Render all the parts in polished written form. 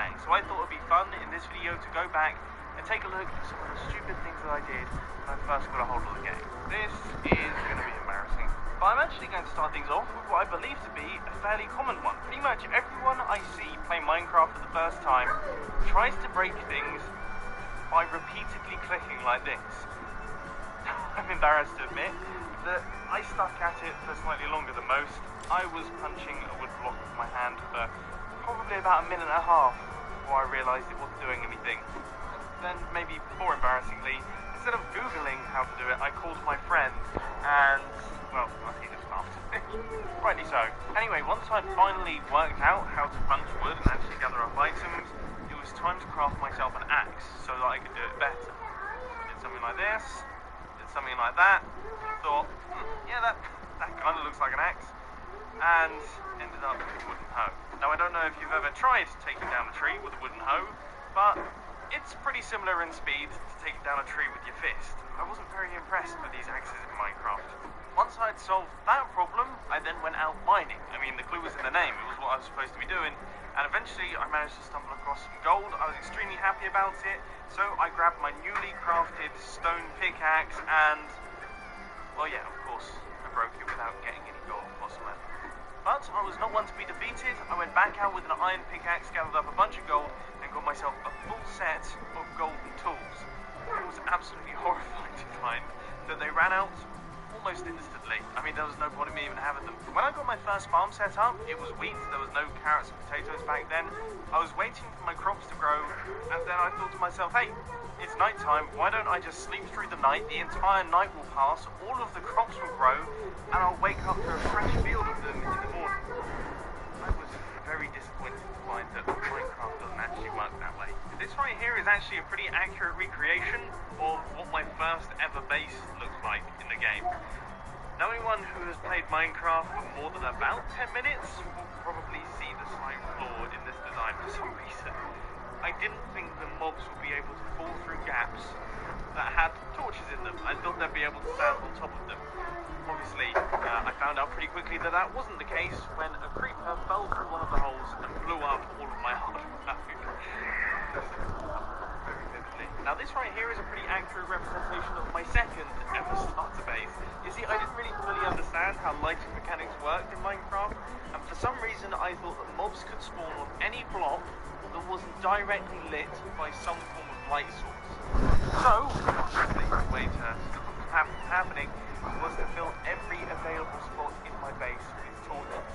playing. So I thought it would be fun in this video to go back and take a look at some of the stupid things that I did when I first got a hold of the game. This is going to be embarrassing, but I'm actually going to start things off with what I believe to be a fairly common one. Pretty much everyone I see play Minecraft for the first time tries to break things by repeatedly clicking like this. I'm embarrassed to admit that I stuck at it for slightly longer than most. I was punching a wood block with my hand for probably about a minute and a half before I realised it wasn't doing anything. Then, maybe more embarrassingly, instead of Googling how to do it, I called my friend and, well, he just laughed. Rightly so. Anyway, once I'd finally worked out how to punch wood and actually gather up items, it was time to craft myself an axe so that I could do it better. I did something like this, did something like that, thought, yeah, that kind of looks like an axe, and ended up with a wooden hoe. Now, I don't know if you've ever tried taking down a tree with a wooden hoe, but it's pretty similar in speed to taking down a tree with your fist. I wasn't very impressed with these axes in Minecraft. Once I'd solved that problem, I then went out mining. I mean, the clue was in the name, it was what I was supposed to be doing, and eventually I managed to stumble across some gold. I was extremely happy about it, so I grabbed my newly crafted stone pickaxe and, well, yeah, of course, I broke it without getting any gold whatsoever. But I was not one to be defeated. I went back out with an iron pickaxe, gathered up a bunch of gold, and got myself a full set of golden tools. It was absolutely horrifying to find that they ran out almost instantly. I mean, there was no point in me even having them. When I got my first farm set up, it was wheat. There was no carrots and potatoes back then. I was waiting for my crops to grow, and then I thought to myself, hey, it's night time, why don't I just sleep through the night? The entire night will pass, all of the crops will grow, and I'll wake up to a fresh field of them in the morning. I was very disappointed to find that Minecraft doesn't actually work that way. This right here is actually a pretty accurate recreation of what my first ever base looks like in the game. Now, anyone who has played Minecraft for more than about 10 minutes will probably see the slight flaw in this design for some reason. I didn't think the mobs would be able to fall through gaps that had torches in them. I thought they'd be able to stand on top of them. Obviously, I found out pretty quickly that that wasn't the case when a creeper fell through one of the holes and blew up all of my hard work. Very vividly. Now, this right here is a pretty accurate representation of my second ever starter base. You see, I didn't really fully understand how lighting mechanics worked in Minecraft, and for some reason I thought that mobs could spawn on any block that wasn't directly lit by some form of light source. So, obviously, the way to stop that from happening was to fill every available spot in my base with torches.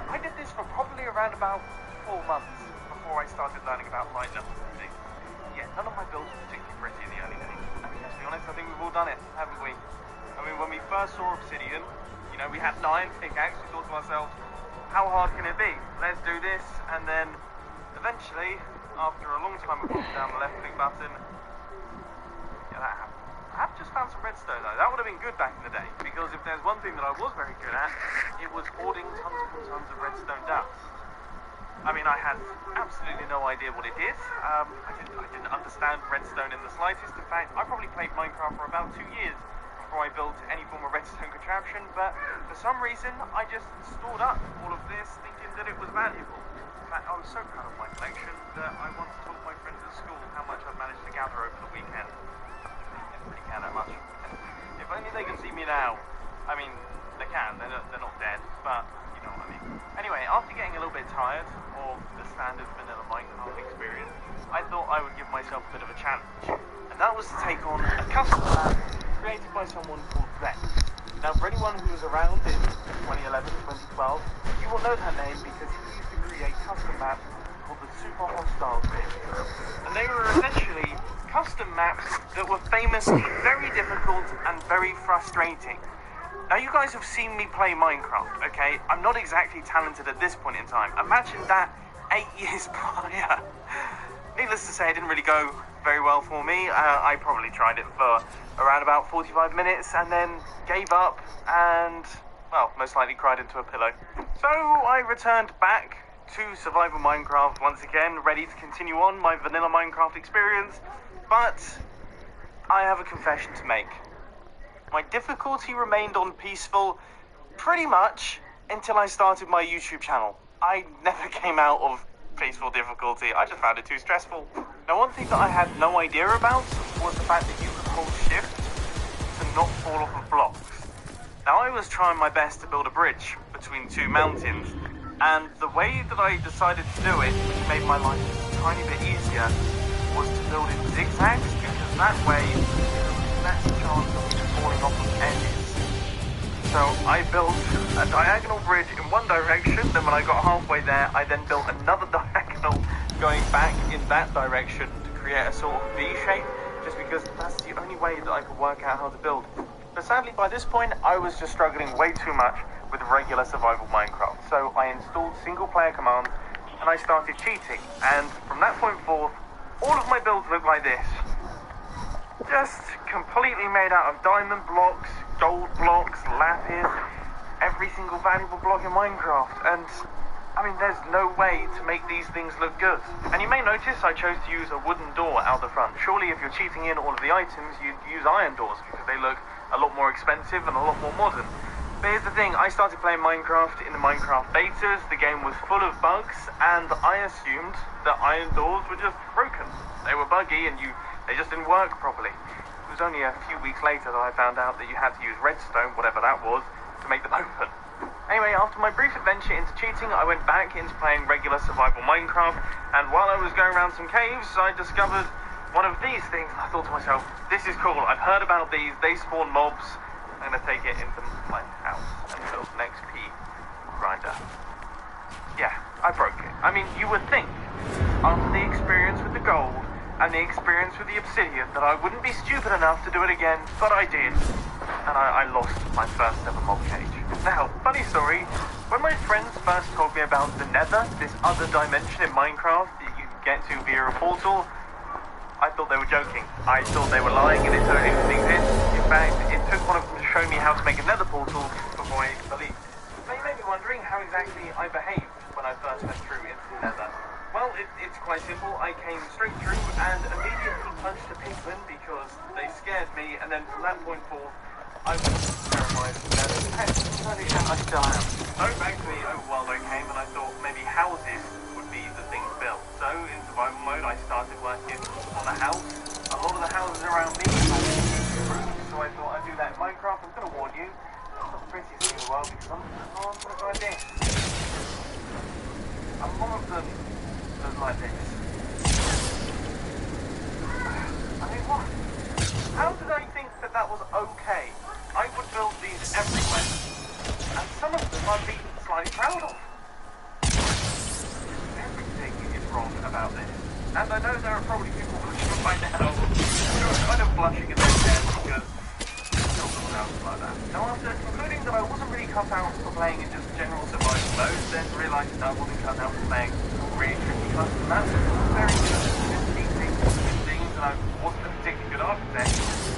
I did this for probably around about 4 months before I started learning about light levels and things. Yeah, none of my builds were particularly pretty in the early days. I mean, let's be honest, I think we've all done it, haven't we? I mean, when we first saw obsidian, you know, we had an iron pickaxe, we thought to ourselves, how hard can it be? Let's do this, and then eventually, after a long time of holding down the left click button, yeah, that happened. I have just found some redstone though. That would have been good back in the day, because if there's one thing that I was very good at, it was hoarding tons and tons of redstone dust. I mean, I had absolutely no idea what it did. I didn't understand redstone in the slightest. In fact, I probably played Minecraft for about 2 years before I built any form of redstone contraption, but for some reason, I just stored up all of this thinking that it was valuable. In fact, I was so proud of my collection that I once told my friends at school how much I'd managed to gather over the weekend. They didn't really care that much. If only they can see me now. I mean, they can, they're not dead, but you know what I mean. Anyway, after getting a little bit tired of the standard vanilla Minecraft experience, I thought I would give myself a bit of a challenge. And that was to take on a custom map created by someone called Ren. Now, for anyone who was around in 2011, 2012, you will know that name because he used to create custom maps called the Super Hostile series. And they were essentially custom maps that were famously very difficult and very frustrating. Now, you guys have seen me play Minecraft, okay? I'm not exactly talented at this point in time. Imagine that 8 years prior. Needless to say, it didn't really go very well for me. I probably tried it for around about 45 minutes and then gave up and, well, most likely cried into a pillow. So I returned back to Survival Minecraft once again, ready to continue on my vanilla Minecraft experience, but I have a confession to make. My difficulty remained on peaceful pretty much until I started my YouTube channel. I never came out of peaceful difficulty. I just found it too stressful. Now, one thing that I had no idea about was the fact that you could hold shift to not fall off of blocks. Now, I was trying my best to build a bridge between two mountains, and the way that I decided to do it, which made my life just a tiny bit easier, was to build in zigzags, because that way there was less chance of me falling off of edges. So I built a diagonal bridge in one direction, then when I got halfway there, I then built another diagonal going back in that direction to create a sort of V shape, just because that's the only way that I could work out how to build. But sadly, by this point, I was just struggling way too much with regular survival Minecraft. So I installed single-player commands, and I started cheating. And from that point forth, all of my builds look like this. Just completely made out of diamond blocks, gold blocks, lapis, every single valuable block in Minecraft. And I mean, there's no way to make these things look good. And you may notice I chose to use a wooden door out the front. Surely if you're cheating in all of the items, you'd use iron doors because they look a lot more expensive and a lot more modern. But here's the thing, I started playing Minecraft in the Minecraft betas, the game was full of bugs, and I assumed that iron doors were just broken. They were buggy and they just didn't work properly. It was only a few weeks later that I found out that you had to use redstone, whatever that was, to make them open. Anyway, after my brief adventure into cheating, I went back into playing regular survival Minecraft, and while I was going around some caves, I discovered one of these things. I thought to myself, this is cool, I've heard about these, they spawn mobs, I'm going to take it into my house and build an XP grinder. Yeah, I broke it. I mean, you would think, after the experience with the gold, and the experience with the obsidian, that I wouldn't be stupid enough to do it again, but I did. And I lost my first ever mob cage. Now, funny story, when my friends first told me about the Nether, this other dimension in Minecraft that you can get to via a portal, I thought they were joking. I thought they were lying and it totally didn't exist. In fact, it took one of them to show me how to make a Nether portal before I believed. Now you may be wondering how exactly I behaved when I first went through into the Nether. Well, it's quite simple. I came straight through and immediately punched a pigman because they scared me, and then from that point forth, I was terrified of the Nether. And to some extent, I still am. So back to the overworld I came, and I thought maybe houses would be the thing built. So in survival mode, I started working on a house. A lot of the houses around me had roofs, so I thought I'd do that in Minecraft. I'm going to warn you, it's not the prettiest thing in the world because I'm going to go like this. A lot of them look like this. I mean, what? How did I think that that was okay? I would build these everywhere, and some of them I'd be slightly proud of. Everything is wrong about this, and I know there are probably people watching right now who are kind of blushing in their chairs because still doesn't sound like that. Now, after concluding that I wasn't really cut out for playing in just general survival mode, then realised that I wasn't cut out for playing really tricky custom maps, very good at cheating things, and I wasn't a particularly good architect.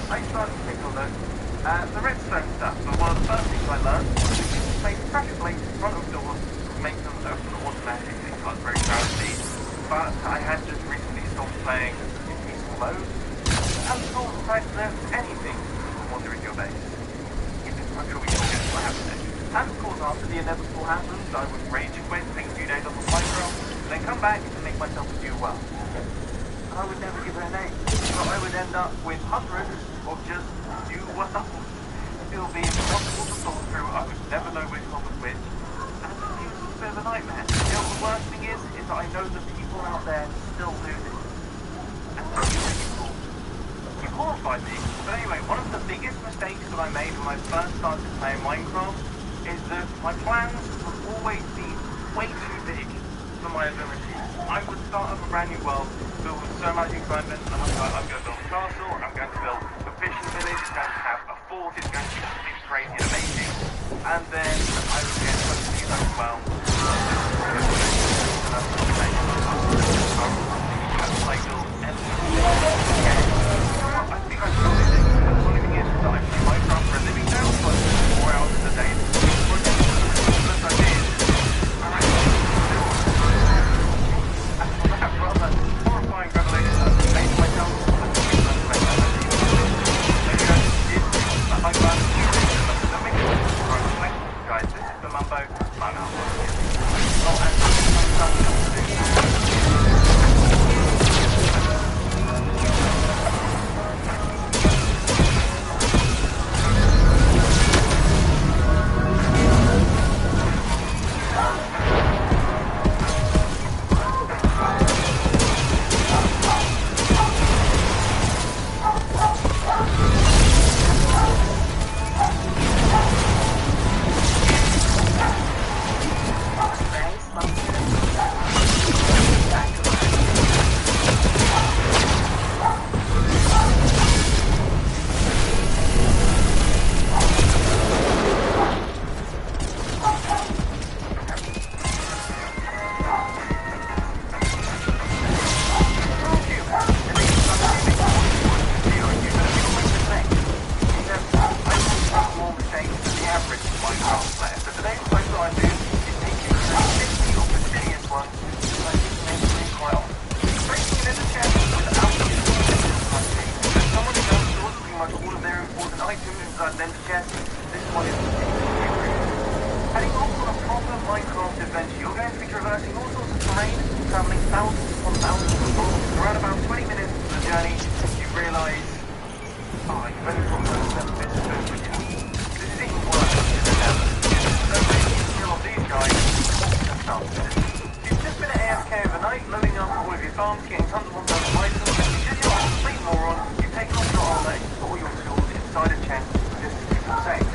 I started to take a look at the redstone stuff. So one of the first things I learned was to place pressure plates in front of doors to make them open automatically. So I was very proud of these, but I had just recently stopped playing in peaceful mode. And the door decides to learn anything from water in your base. I'm sure we can all get what happened next. And of course, after the inevitable happens, I would rage quit, take a few days off of Minecraft, then come back and make myself do well. And I would never give it a name. So I would end up with hundreds of just do well. It will be impossible to sort through. I would never know which one was which. And it was a bit of a nightmare. You know, the worst thing is that I know that people out there still do this. And so you qualified me. But anyway, one of the biggest mistakes that I made when I first started playing Minecraft is that my plans would always be way too big for my abilities. I would start up a brand new world, filled with so much excitement, and I'm like, I'm going to build a castle, I'm going to build a fishing village, it's going to have a fort, it's going to be something crazy and amazing, and then I would get totally overwhelmed. And that's what I made. I think I'm probably thinking that the only thing is that I play Minecraft for a living now, but 4 hours a day. Horrifying revelation that I made myself. Guys, this is the Mumbo. I'm out. arms, getting tons of 1,000 items, and because you're a complete moron, you've taken off your armor and put all your tools inside a chest just to keep them safe.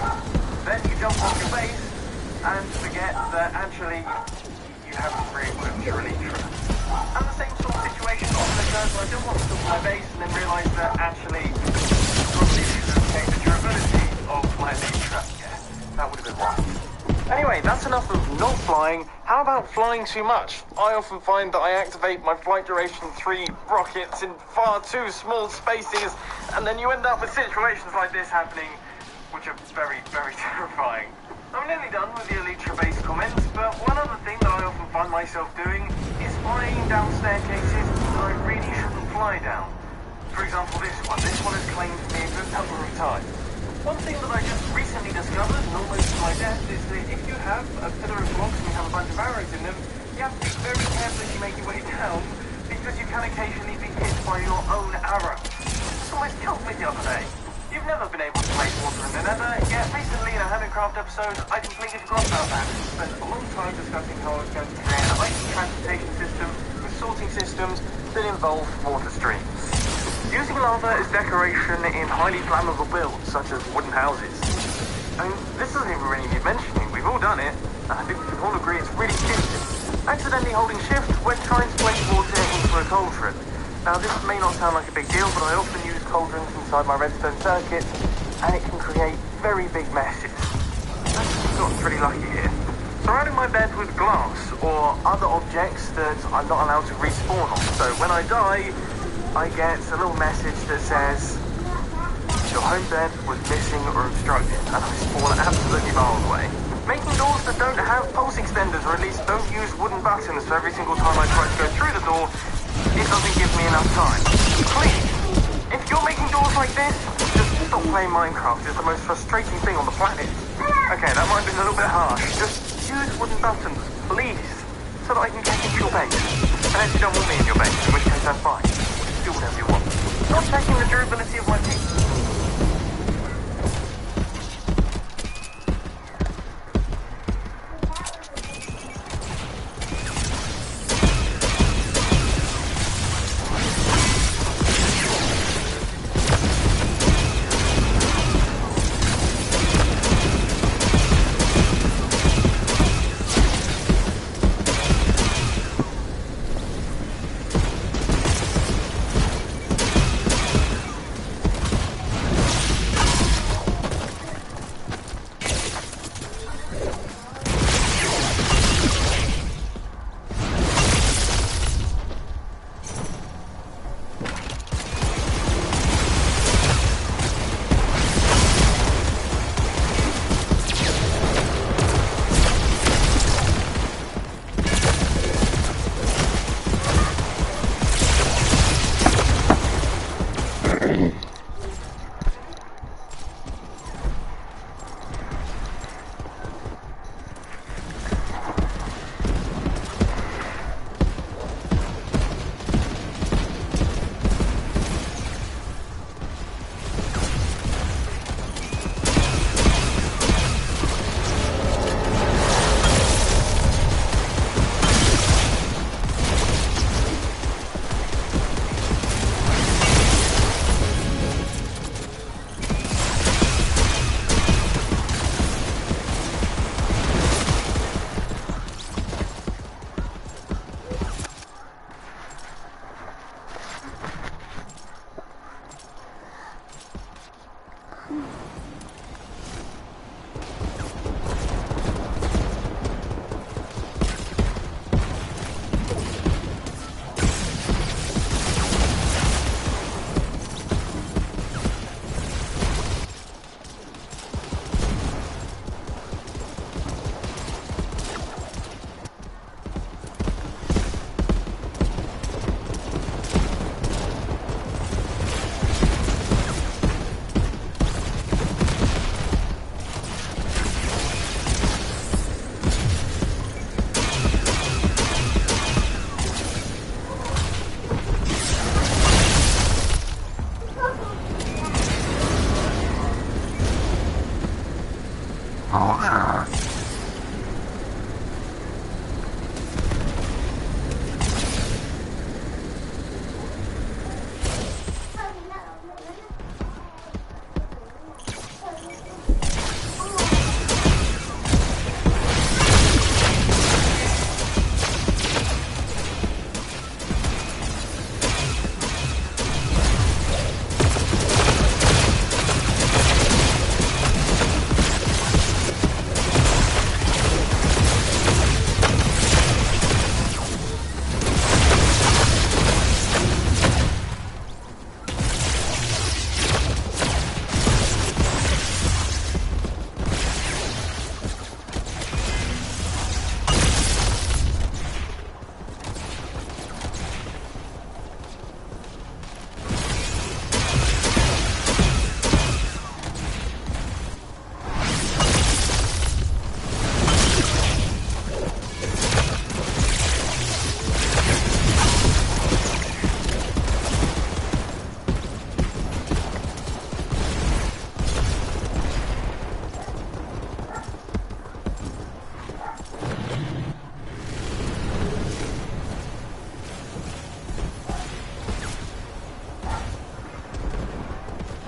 Then you jump off your base and forget that actually you haven't re-equipped your elytra. And the same sort of situation often occurs when I jump off my base and then realise that actually probably should have changed the durability of my elytra. Yeah, that would have been wrong. Anyway, that's enough of not flying. How about flying too much? I often find that I activate my flight duration 3 rockets in far too small spaces, and then you end up with situations like this happening, which are very, very terrifying. I'm nearly done with the elytra-based comments, but one other thing that I often find myself doing is flying down staircases that I really shouldn't fly down. For example, this one. This one has claimed me a good number of times. One thing that I just recently discovered, and almost to my death, is that if you have a pillar of blocks and you have a bunch of arrows in them, you have to be very careful as you make your way down, because you can occasionally be hit by your own arrow. This almost killed me the other day. You've never been able to make water in the nether, yet recently in a Handicraft episode, I completely forgot about that. Spent a long time discussing how I was going to create an item transportation system with sorting systems that involve water streams. Using lava as decoration in highly flammable builds, such as wooden houses. I mean, this doesn't even really need mentioning. We've all done it, and I think we can all agree it's really stupid. Accidentally holding shift when trying to place water into a cauldron. Now, this may not sound like a big deal, but I often use cauldrons inside my redstone circuits, and it can create very big messes. I've gotten pretty lucky here. Surrounding my bed with glass, or other objects that I'm not allowed to respawn on. So when I die, I get a little message that says, your home bed was missing or obstructed, and I spawn absolutely miles away. Making doors that don't have pulse extenders, or at least don't use wooden buttons for every single time I try to go through the door, it doesn't give me enough time. Please, if you're making doors like this, just stop playing Minecraft. It's the most frustrating thing on the planet. Okay, that might have been a little bit harsh. Just use wooden buttons, please, so that I can get into your base. Unless you don't want me in your base, in which case I'm fine. Do whatever you want. Not checking the durability of my teeth.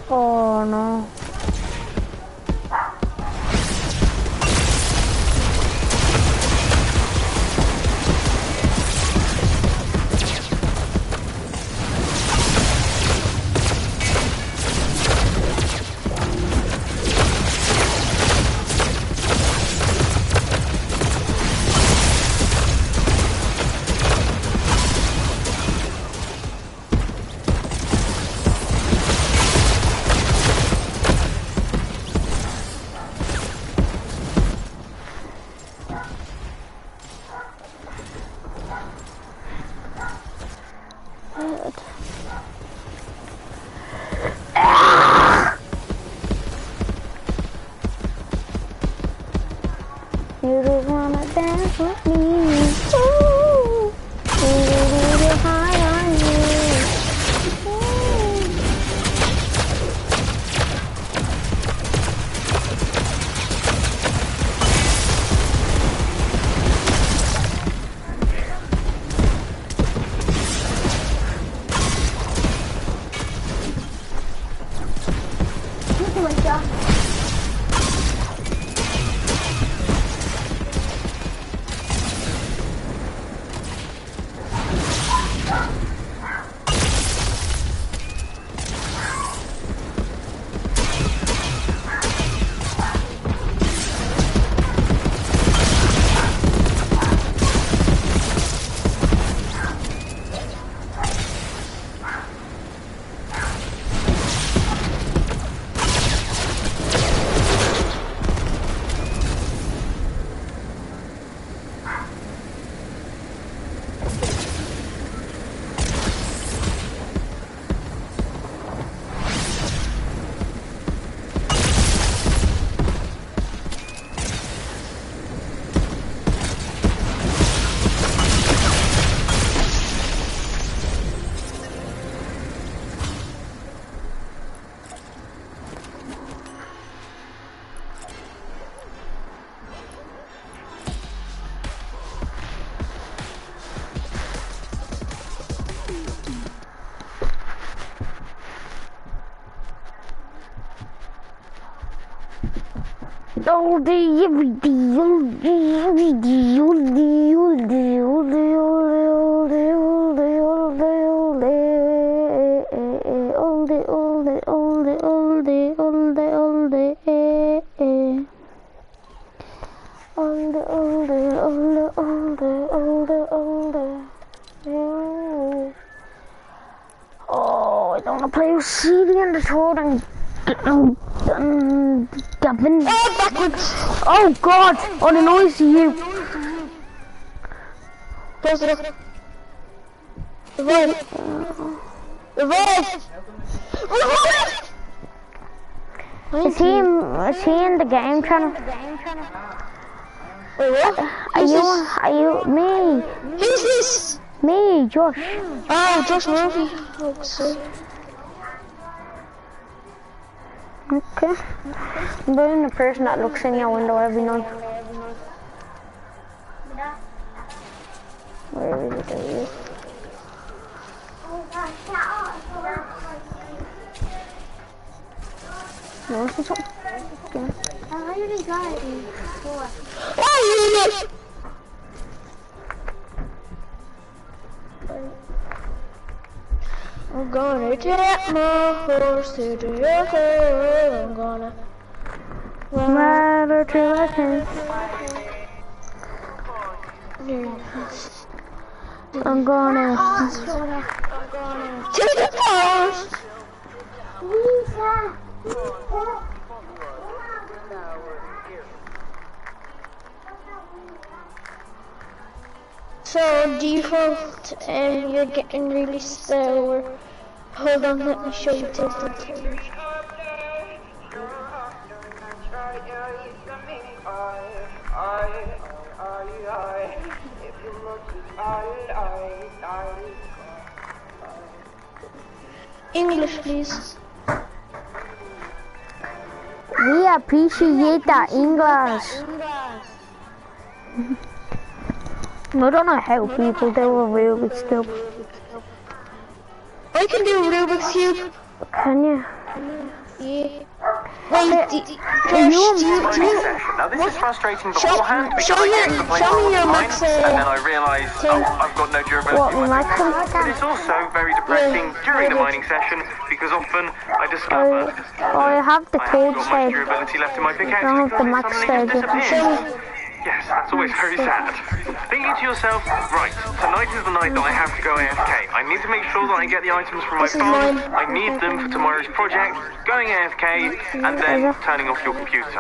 Oh no. You just wanna dance with me. Ooh. You high on you. Ooh. Look at my job. All day, every day, all day, every day, all day, all day, all day, all day, all day, all day, all day, all day, all day, all day, all day, all day, all day, all day, all day. Oh, I don't want to play with CD in the throat and Gavin. Oh, backwards! Oh God! Oh, the noise to you. Close it up. Revive! Revive! Is he in the game channel? Wait, what? Are you me? Who's this? Me, Josh. Oh, Josh Murphy. Okay. I'm being the person that looks in your window every night. Where is it? There it is. You want to see something? Okay. I already got it before. Why are you in it? I'm gonna take my horse to the hill. I'm gonna ride her till I can. I'm gonna take the horse. So default, you're getting really slow. Hold on, let me show you tilted. English, please. We appreciate that English. I don't know how people do a Rubik's Cube. I can do a Rubik's Cube. Can you? Yeah. Wait, Josh, do you Now this is frustrating beforehand because show I me get to play show me your mine, max, and then I realise, oh, I've got no durability What, in my max? pickaxe. But it's also very depressing during the mining session because often I discover I have the I code haven't got much stage. durability left in my pickaxe I have because the it max suddenly just stage. disappears. Yes, that's always very sad. Thinking to yourself, right, tonight is the night that I have to go AFK. I need to make sure that I get the items from my farm. I need them for tomorrow's project, going AFK, and then turning off your computer.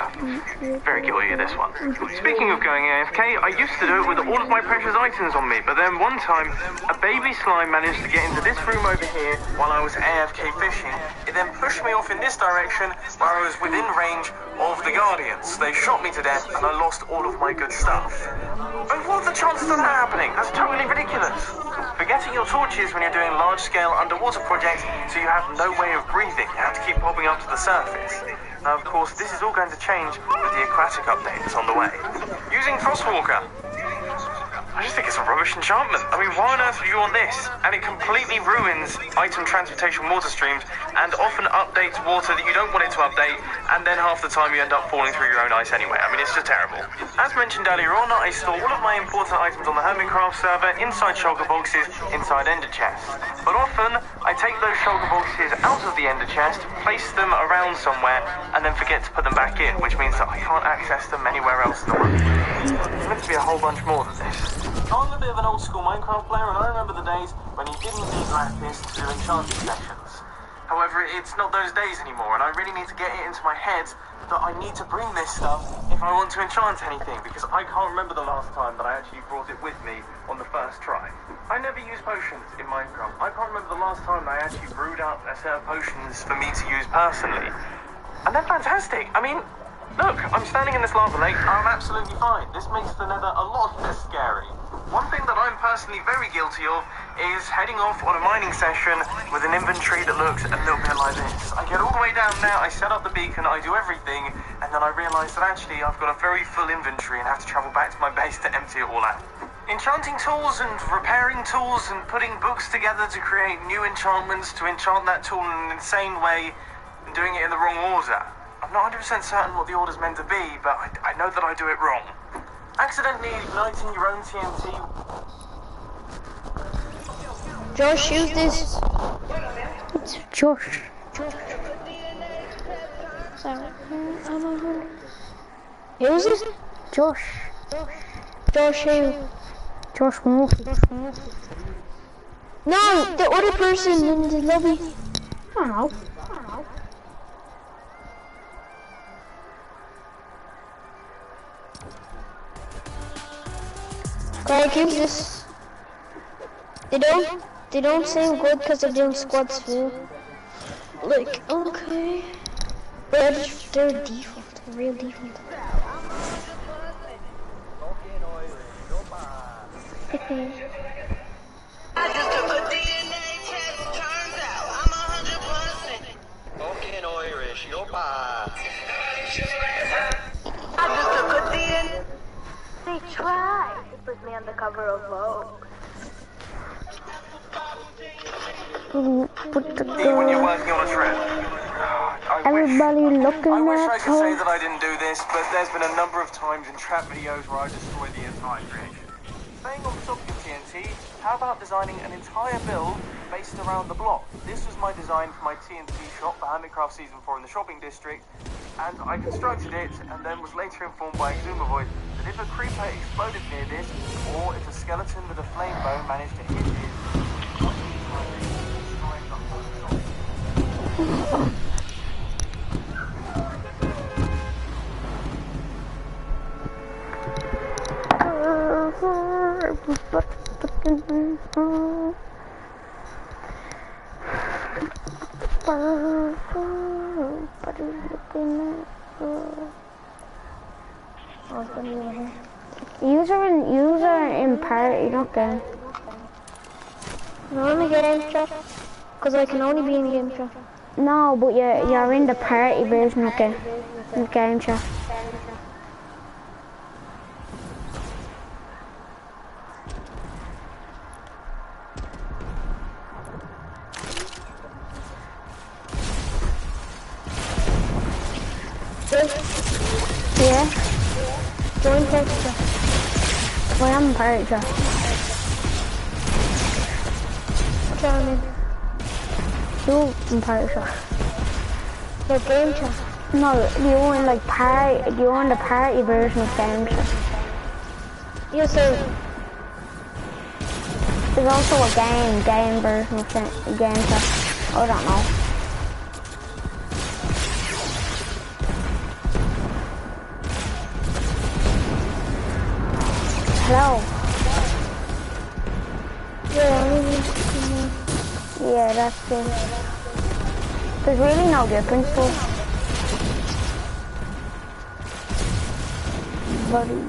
Very guilty of this one. Speaking of going AFK, I used to do it with all of my precious items on me, but then one time, a baby slime managed to get into this room over here while I was AFK fishing. It then pushed me off in this direction where I was within range of the Guardians. They shot me to death and I lost all of my good stuff. And what are the chances of that happening? That's totally ridiculous. Forgetting your torches when you're doing large-scale underwater projects so you have no way of breathing. You have to keep popping up to the surface. Now, of course, this is all going to change with the aquatic update that's on the way. Using Frostwalker. I just think it's a rubbish enchantment. I mean, why on earth would you want this? And it completely ruins item transportation water streams and often updates water that you don't want it to update, and then half the time you end up falling through your own ice anyway. I mean, it's just terrible. As mentioned earlier on, I store all of my important items on the Hermitcraft server inside shulker boxes inside ender chests. But often, I take those shulker boxes out of the ender chest, place them around somewhere, and then forget to put them back in, which means that I can't access them anywhere else in the world. There's meant to be a whole bunch more than this. I'm a bit of an old school Minecraft player, and I remember the days when you didn't need lapis to do enchanting sessions. However, it's not those days anymore, and I really need to get it into my head that I need to bring this stuff if I want to enchant anything, because I can't remember the last time that I actually brought it with me on the first try. I never use potions in Minecraft. I can't remember the last time I actually brewed up a set of potions for me to use personally. And they're fantastic. I mean, look, I'm standing in this lava lake. I'm absolutely fine. This makes the nether a lot less scary. One thing that I'm personally very guilty of is heading off on a mining session with an inventory that looks a little bit like this. I get all the way down there, I set up the beacon, I do everything, and then I realise that actually I've got a very full inventory and have to travel back to my base to empty it all out. Enchanting tools and repairing tools and putting books together to create new enchantments to enchant that tool in an insane way and doing it in the wrong order. I'm not 100% certain what the order's meant to be, but I know that I do it wrong. Accidentally igniting your own TNT. Josh, use this. It's Josh. Sorry. Use it? Josh. Josh, who? Josh Smurf. No, the other person in the lobby. I don't know. Greg, use this. They don't seem good because they're doing squads too. Like, okay. But they're default, real default. I just took a DNA test, turns out I'm 100%. Fucking Irish, you're bad. I just took a DNA. They tried to put me on the cover of Vogue. Put the When you're girl. working on a trip. Everybody looking I wish at I could say her. that I didn't do this, but there's been a number of times in trap videos where I destroy the entire creation. Staying on the topic of TNT, how about designing an entire build based around the block? This was my design for my TNT shop for Hermitcraft Season 4 in the shopping district, and I constructed it and then was later informed by Exuma that if a creeper exploded near this, or if a skeleton with a flame bow managed to hit it, User in party, not game. No, I'm in game chat. Because I can only be in game chat. No, but you're in the party version, okay? In the game chat. Jay? Yeah, Join Texture. well, I'm part of that. Join in. I'm part of that. The game chat. No, you're in like you're in the party version of games. You say, There's also a game version of games. I don't know. Hello. Yeah, that's it. There's really no difference though. Buddy.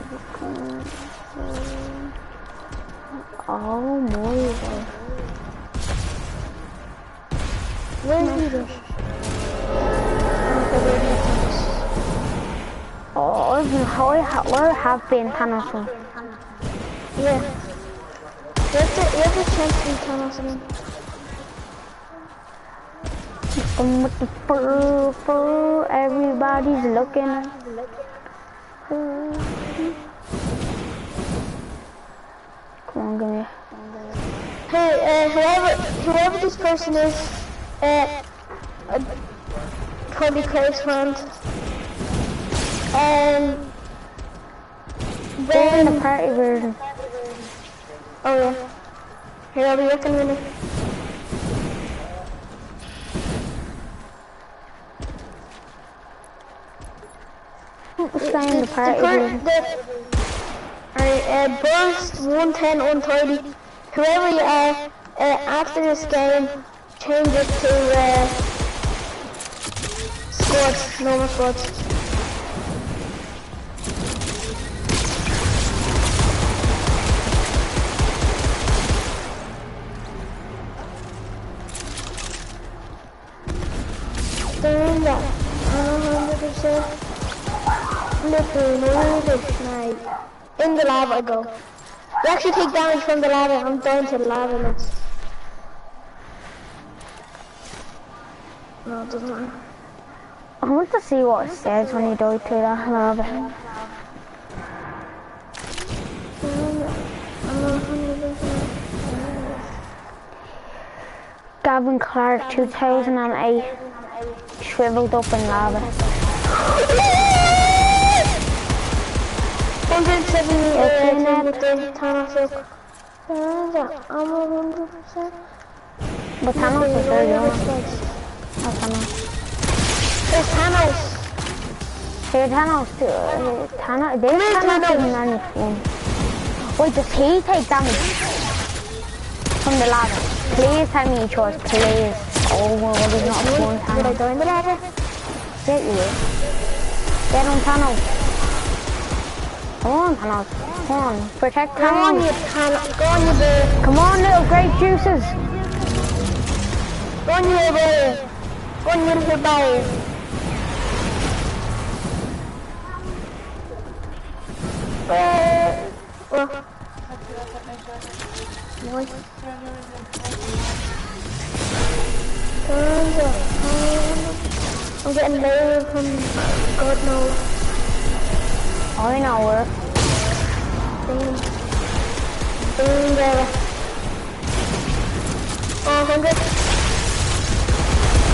Oh my god. where is he then? Oh, I have been Thanos. Yeah. You have a chance to turn us again. With the fur, everybody's looking. Come on, give me. Hey, whoever this person is, probably close friend. They're in the Then, party version. oh yeah. Here, I'll be looking in it. Stay in the party version. Alright, burst 110, 130. Whoever you are, after this game, change it to squads, normal squads. Doing that, 100%. Nice. In the lava I go. You actually take damage from the lava. I'm down to the lava. Let's... No, it doesn't matter. I want to see what it says when you die to that lava. Gavin Clark 2008 shriveled up in lava. 170 with the Thanos look. I'm 100%. But Thanos is very young. Oh, Thanos. There's Thanos. Hey, Thanos too. Thanos, there's Thanos in anything. Wait, does he take damage from the lava? Please tell me you chose, please. Oh my god, he's not a fun Thanos. Did I go in the lava? Get you. Get on Thanos. Come on, Thanos. Come on. Protect Thanos. Come on, you Thanos. Go on, you bear. Come on, little grape juices. Go on, you bear. Go on, you little bear. I'm getting lower from God knows. I know where. Boom there. 100.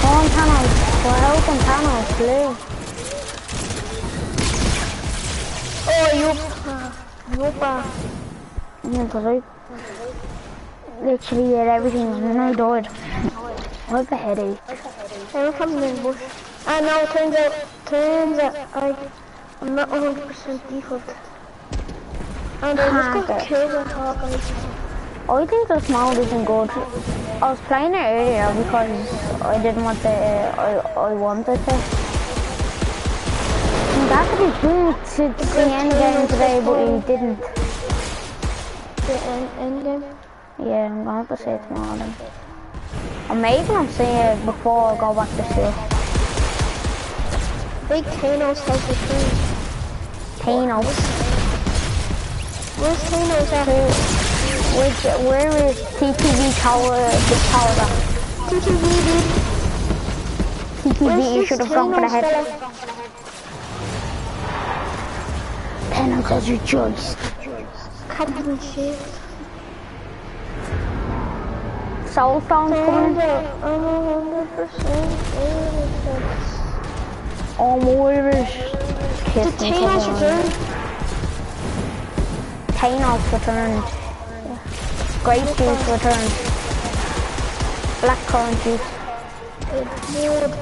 Come on, Thanos. We're helping Thanos, please. Oh, Yupa. Yeah, because I literally did everything and I died. I have a headache. I'm coming in the bush. Ah no, it turns out I'm not 100% default. And I just got killed by hawkeyes. I think this mode isn't good. I was playing it earlier because I didn't want to, I wanted to. And that could be good to the end game today, but he didn't. The end game? Yeah, I'm going to say it tomorrow then. Or maybe I'm saying it before I go back to school. Big Thanos has the thing. Thanos. Where's Thanos at? Where is TTV tower, the tower? TTV, dude. TTV, you should have gone for the head. 10 because you choice. Can't even shit. Soul Stone's coming. I'm 100% Oh, Moira's The kissed me. Thanos returned. Thanos returned. Grape juice returned. Blackcurrant juice. Bored.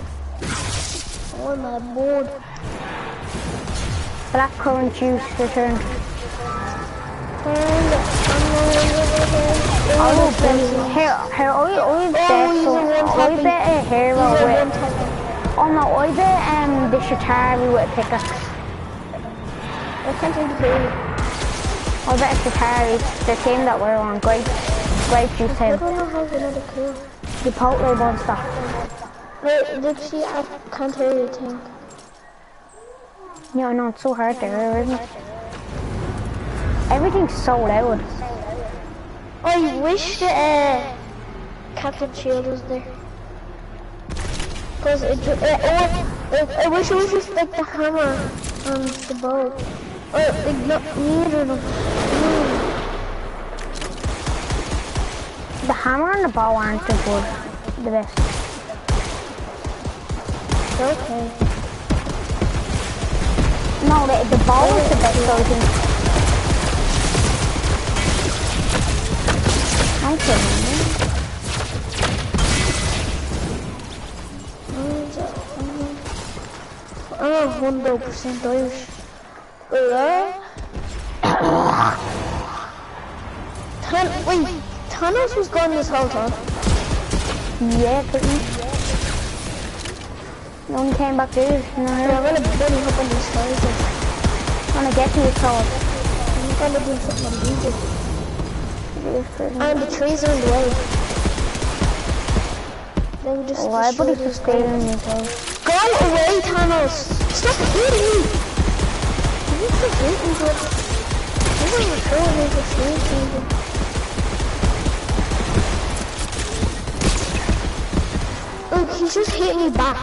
Oh my board. Blackcurrant juice returned. And Oh, here, I bet a hero with. Oh no, I bet the Shatari with a pickaxe. I can't even hear you. I bet Shatari, the team that we're on, grape juice I team. don't know how to another kill. The Chipotle monster. Wait, did she? I can't hear you think. Yeah, I know, it's so hard there, isn't it? Everything's so loud. I wish the Captain Shield was there. Because I wish it was just like the hammer and the bow. Or like not neither of them. The hammer and the bow aren't the good, the best. Okay. No, the bow is the best, I think. I'm kidding you. I'm 100% Irish. Wait, Thanos was gone this whole time? Yeah, pretty much. He only came back there, you know. Yeah, I'm gonna bunny hop on these stairs. I'm gonna get to his sword. I'm gonna do something illegal. And the trees are in the way. They were just Why, but he's just stealing his house. Go away, Thanos! Stop hitting me! You just hit me, but I'm gonna throw me the trees. Look, he's just hitting me back.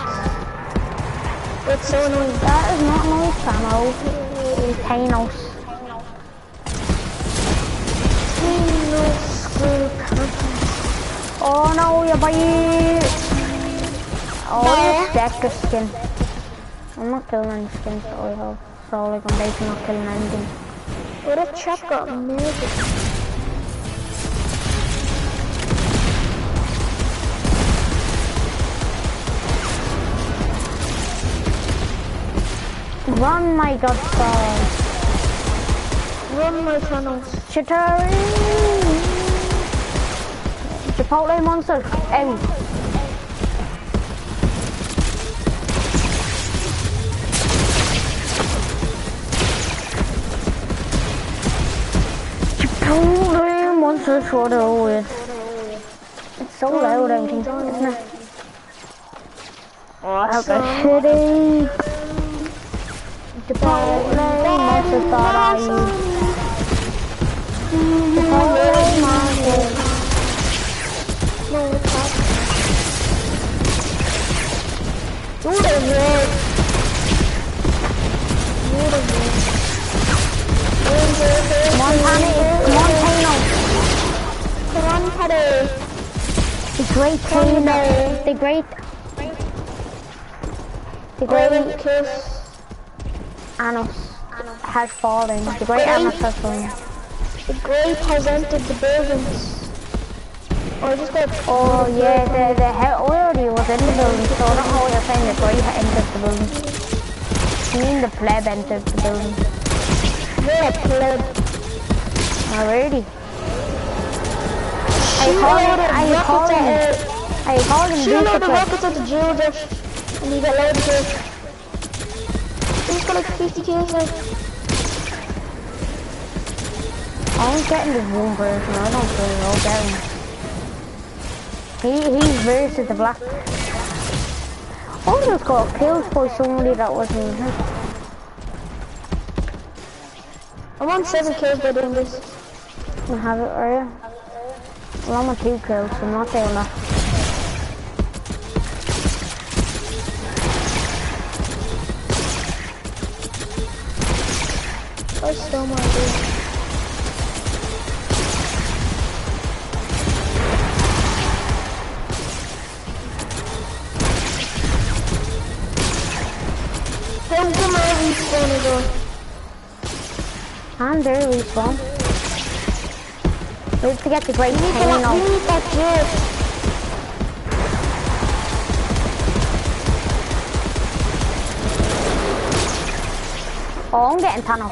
It's so annoying. That is not nice, Thanos. It's Thanos. Oh no, you boy! Oh, you Spectre skin. I'm not killing any skins that I have, so like I'm basically not killing anything. What a chap got magic. Run, my godson! Run, my Thanos. Shatari! Chipotle monster, out! Chipotle monster for the win. It's so loud, everything, isn't it? Oh, shitty! Chipotle monster thought I used. Chipotle monster. No, it's not. Do it again. Come on, Paddy. The great Thanos. The great kiss. Anos has fallen. The great Anos has fallen. The great has entered the buildings. Oh, just got. Oh yeah, the already was in the building, so I don't know what you're saying. The great entered the building. I mean the pleb entered the building. Yeah, pleb. Already. I called him Shoot out the Lucifer. rockets at the Georgia. And you got loads of kills. He's got like 50 kills now. I was getting this one version. I don't really know get him. He's versus the black. I just got killed by somebody that wasn't him. I'm on 7 kills by doing this. I have it, are you? Well, I'm on 2 kills, so I'm not doing that. I the door. I'm very respawn. We have to get the great We need that jib. Oh, I'm getting tunnel.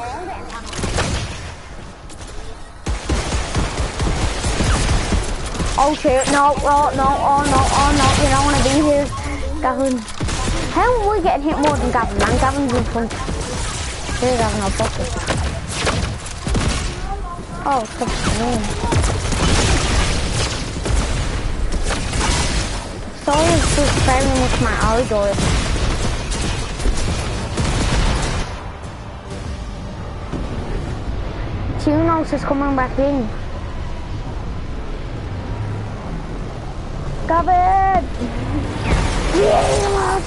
Oh shit, no, oh no, oh no, oh no, you don't want to be here. Gavin. How are we getting hit more than Gavin, man? Gavin's in front. Here, Gavin, I'll fuck it. Oh, such a name. Sorry, it's just very much my outdoor. Tunos is coming back in. Gavin! Yeah!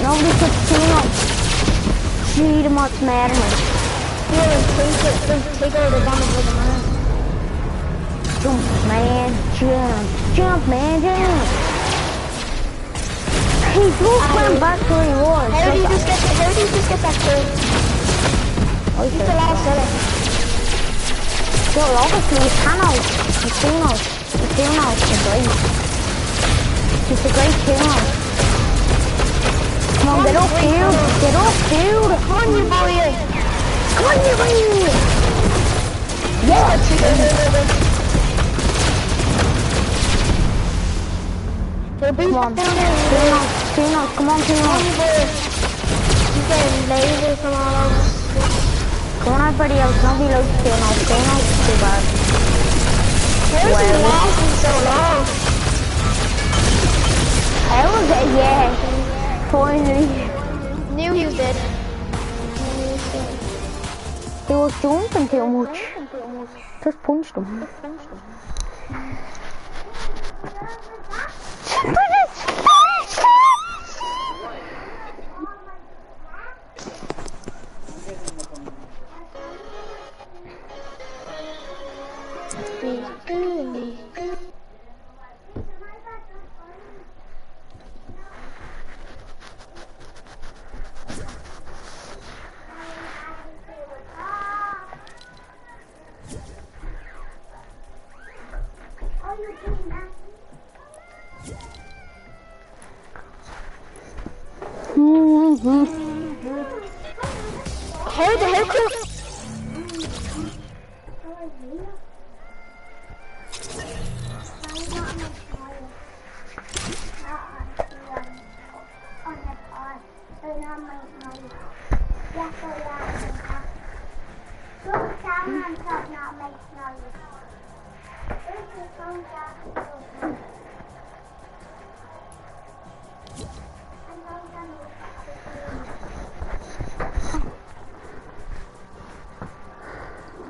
Nobody took Tunos. She must matter. Yeah, take all the damage with the man. Jump, man, jump. Jump, man, jump. He just went back to where he was. How did you just get that kill? Oh, He's the last seller. Yo, obviously, he's Thanos. He's Thanos. He's Thanos. He's great. He's a great Thanos. Come on, get up, dude. Get up, dude. Come on, you boy. Come on, you boy. Yeah. Come on. Thanos, come on, Thanos. He's getting lasers from all over. Come on, everybody else. Nobody likes Thanos. Thanos is too bad. How is he lasting so long? How was it? Yeah. Finally. Knew he was dead. He was jumping too much. Just punched him. How the hell could...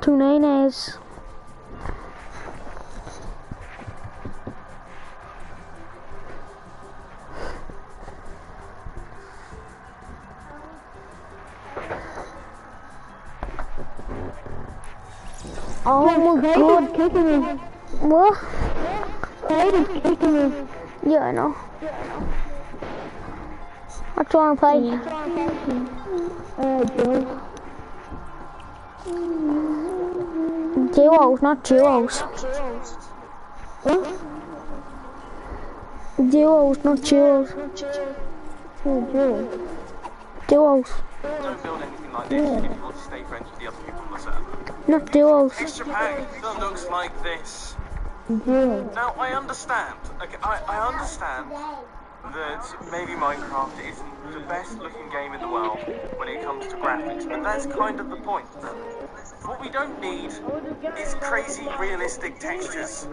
Two nanas. Oh my god, kicking me. what? David's kicking me. Yeah, I know. What do you want to play? Duos, not duos. What? Duos, not duos. Duos, Don't build anything like this if you want to stay friends with the other people on the server. not duos. Texture pack that looks like this. Yeah. Now, I understand. Okay, I understand that maybe Minecraft isn't the best looking game in the world when it comes to graphics, but that's kind of the point. What we don't need is crazy realistic textures.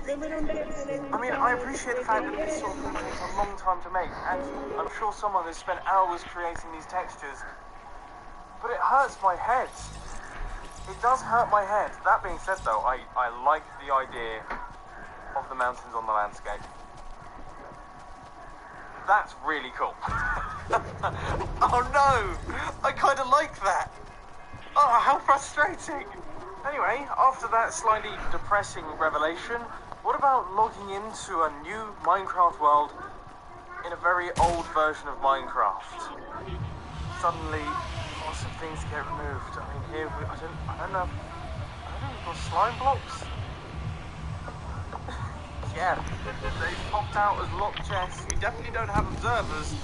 I mean, I appreciate the fact that this sort of thing takes a long time to make, and I'm sure someone has spent hours creating these textures, but it hurts my head. It does hurt my head. That being said though, I like the idea of the mountains on the landscape. That's really cool. Oh no! I kind of like that. Oh, how frustrating. Anyway, after that slightly depressing revelation, what about logging into a new Minecraft world in a very old version of Minecraft, suddenly lots of things get removed. I mean, here I don't know. We've got slime blocks. Yeah, they popped out as locked chests. We definitely don't have observers.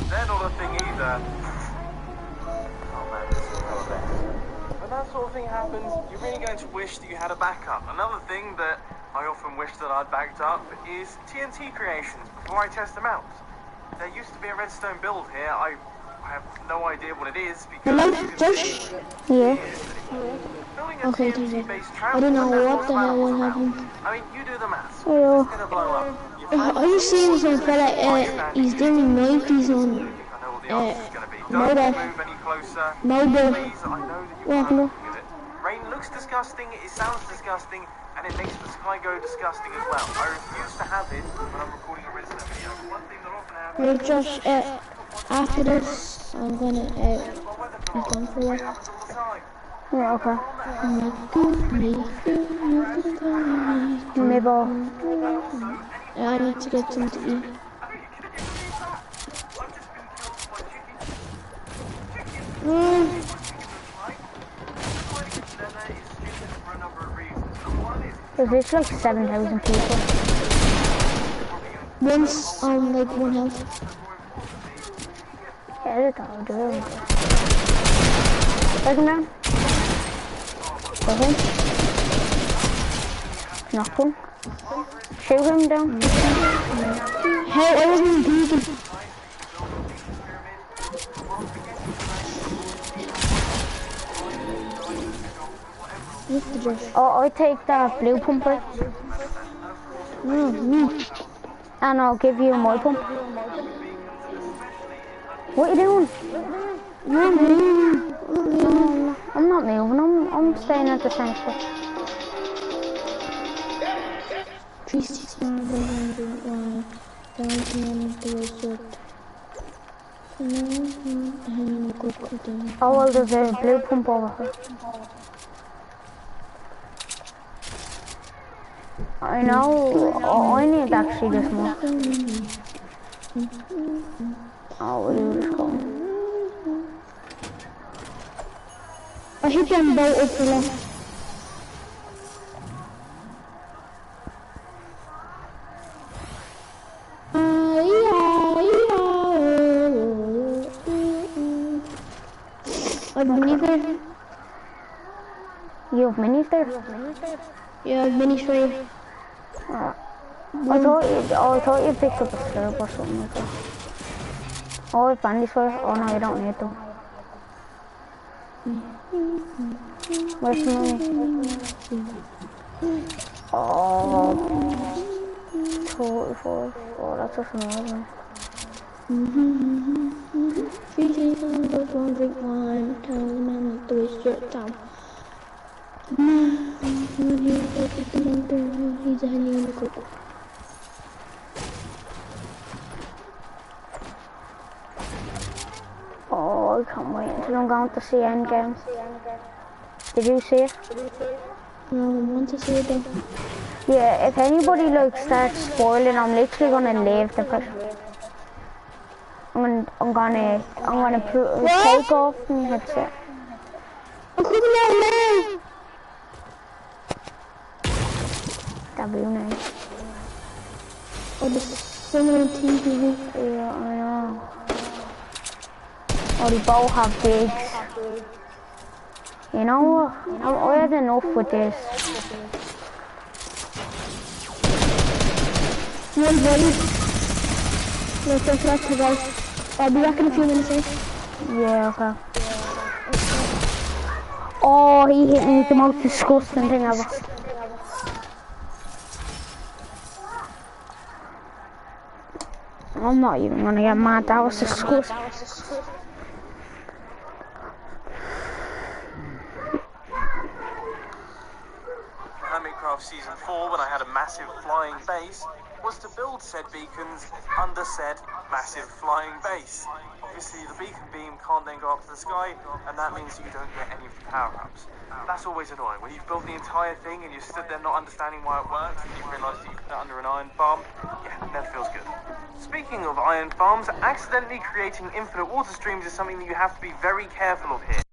They're not a thing either. Oh man, this is not best. When that sort of thing happens, you're really going to wish that you had a backup. Another thing that I often wish that I'd backed up is TNT creations before I test them out. There used to be a redstone build here. I have no idea what it is because Yeah. building a Okay, TNT-based I don't know trampoline what the hell will happen. I mean, you do the maths. Hello. It's gonna blow up. Are you seeing some fella? He's doing Nikes on I know what the answer's gonna be. Don't mobile. move any closer. Mobile. Please, I know that you What can't happened? look at it. Rain looks disgusting, it sounds disgusting, and it makes the sky go disgusting as well. I refuse to have it when I'm recording a redstone video. One thing that often happens Hey Josh, after this, I'm gonna be gone for a while. happens all the time. Yeah, okay. Maybe. I need to get some to eat. There's like 7,000 people. Once like 1 health. Yeah, that's all doing. Take him down. Kill him. Knock him. Shoot him down. Hey, I wasn't vegan. Oh, I take the blue pumper. And I'll give you my pump. What are you doing? You're moving. No, I'm not moving. I'm staying at the same spot. 369 Oh, well, there's a blue pump over here. I know. Oh, I need actually this more. Oh, you just go. I hit them both up the left. I've minis there. You have minis there? Yeah, I've minis for you. I thought you picked up a slurp or something like that. Oh, I have bandies for you. Oh no, you don't need them. Where's the money? Oh, 44. Oh, that's just amazing. 3 seasons, goes 1 drink wine, tells the man not to waste your time. He's a honey in the cook. Oh, I can't wait until I'm going to see Endgame. Did you see it? No, I want to see it though. Yeah, if anybody like starts spoiling, I'm literally gonna leave the person. I'm gonna take off my headset. I'm coming out now! That'd be nice. Oh, there's someone on TV. Yeah, I know. Oh, they both have digs. You know what? I had enough with this. One's ready. Let's go for to go. I'll be back in a few minutes, eh? Yeah, okay. Oh, he hit me with the most disgusting thing ever. I'm not even gonna get mad, that was disgusting. Hermitcraft Season 4, when I had a massive flying base, was to build said beacons under said massive flying base. Obviously, the beacon beam can't then go up to the sky, and that means you don't get any of the power-ups. That's always annoying. When you've built the entire thing and you stood there not understanding why it works, and you realise that you put it under an iron bomb, yeah, it never feels good. Speaking speaking of iron farms, accidentally creating infinite water streams is something that you have to be very careful of here.